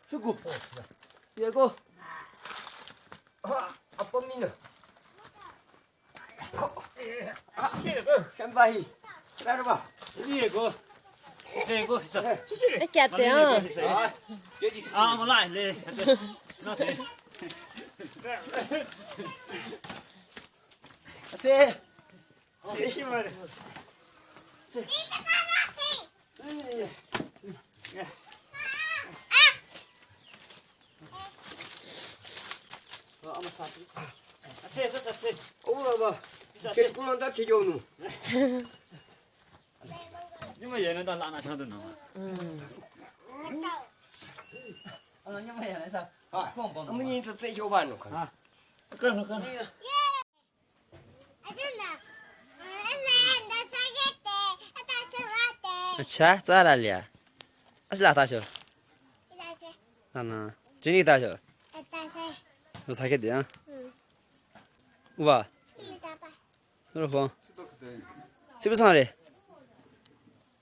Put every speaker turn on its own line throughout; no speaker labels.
수고. 이거. 아빠 미는. 깜바이. 따라봐.
이거. 이거 있어.
이렇게 할게요.
아, 몰라. 네. 그렇대.
제.
심심하네.
아마 사지.
세.
오라 봐. 개꿀은 다 개겨우는.
nhưng mà giờ nó toàn lạ là cho nó đừng nào
nhưng mà hiện tại sao? Không bằng. Ông nhìn tôi vô bàn rồi.
cơn
자, 잘할래. 아슬라 다셔. 나나. 준이 다셔. 너 사겠대야? 우와. 너로 봐. 집에서 하래.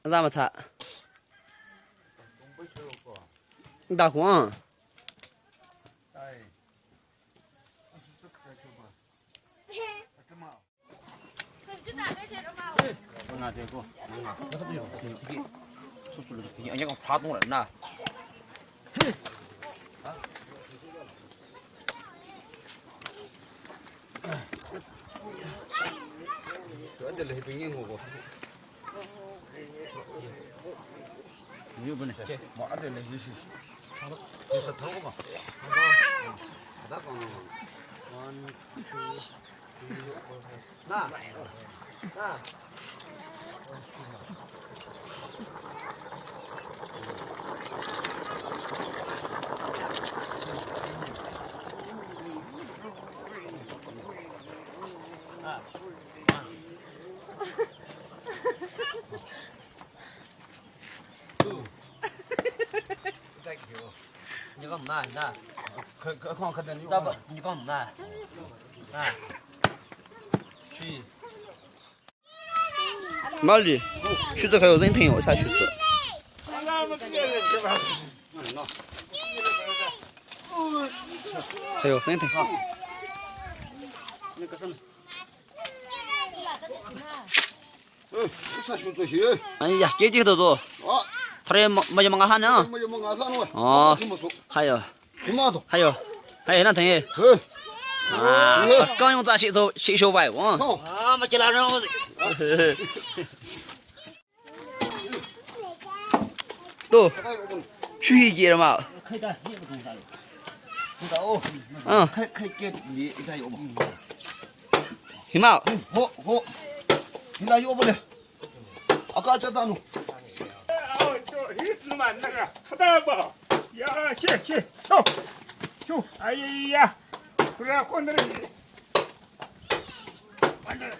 나만 타. 나 공원.
나 되고 이게 소스로 되게 안녕 파동을 했나
저한테 해빙이 거고.
이번에
뭐 안돼 내 유시. 그래서 타고 봐. 하다 가는 거. 나.
이거 나.
그거 그다음에 이거.
나 이거 나.去。哪里？橘子还有人疼，我下橘子。还有人疼。
那个什么
啥熊这些？
哎呀，姐姐都多。
啊，
他这么喊呢？
没有么俺啥弄？
哦
这么说，
还有
还有，
那疼耶。啊，刚用咱洗手外光。
好，
啊没进来让我
都去一了嘛？
开单也不中啥
知道哦。
嗯，
开给你一台有不？
行嘛？
好，你那有不嘞？아까 저 단어.
저 힐스만 나가 하다 봐. 야, 쳐. 아이야. 그래 오늘은 완전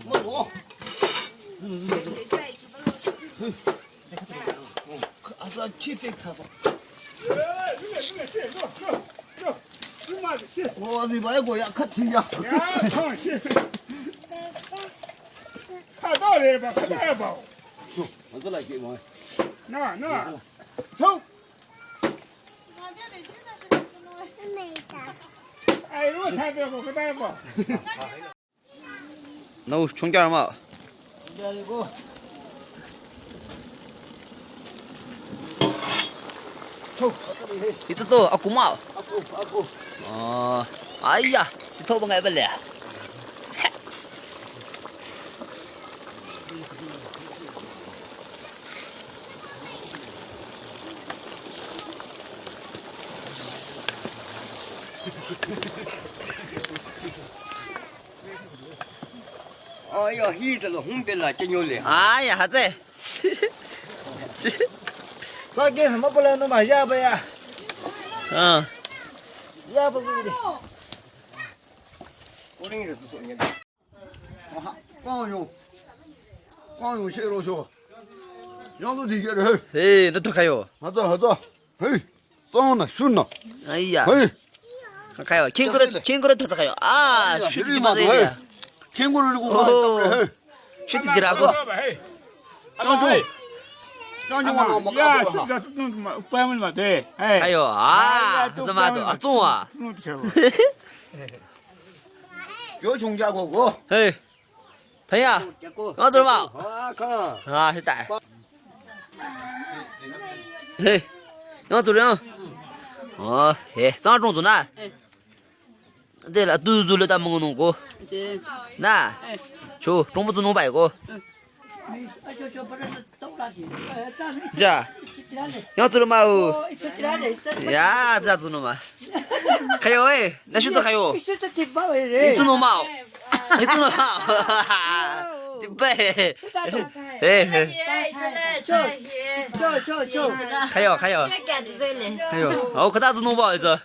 뭐 뭐? 아싸 치페 가서. 어디 말고 야 같이야.
야, 정신. 가다 해봐.
저 어디来给 뭐?
나. 쳐. 아이고 사배고 그다 해봐.
너 총결 마.
그리고
이제 또 고마워.
아고.
아이야, 더번 해볼래.
아야 히들로 홍별라 쩌뇨래.
아야, 하재.
咱给什么不来弄嘛？要不呀？
응.
要不是的。我领着做你的。光用蟹肉说，杨子提给的。
에이, 너도 가요.
하자. 헤이, 쏘나 슈나.
아이야.
헤이,
가요. 캥거루 터서 가요. 아, 슈티 마세요.
캥거루 들고
오.
가.
슈티들하고.
짱 좀.
让你往我
呀，
告诉我
是的，弄什么关门嘛？对，哎，
还有啊，这么多啊，中啊，
弄的时候，
有穷家哥哥，
哎，腾呀，我走嘛，
啊看，
啊，是带，嘿，我走了，哦，嘿，张中走呢？对了，嘟了，咱们弄过，那，就中不中弄白过，这，要走了嘛哦，呀，这走了嘛，还有哎，那许多还有，你走了嘛？你走了嘛？哈哈，对不对？哎，还有，还有，哦，可大子弄不好意思。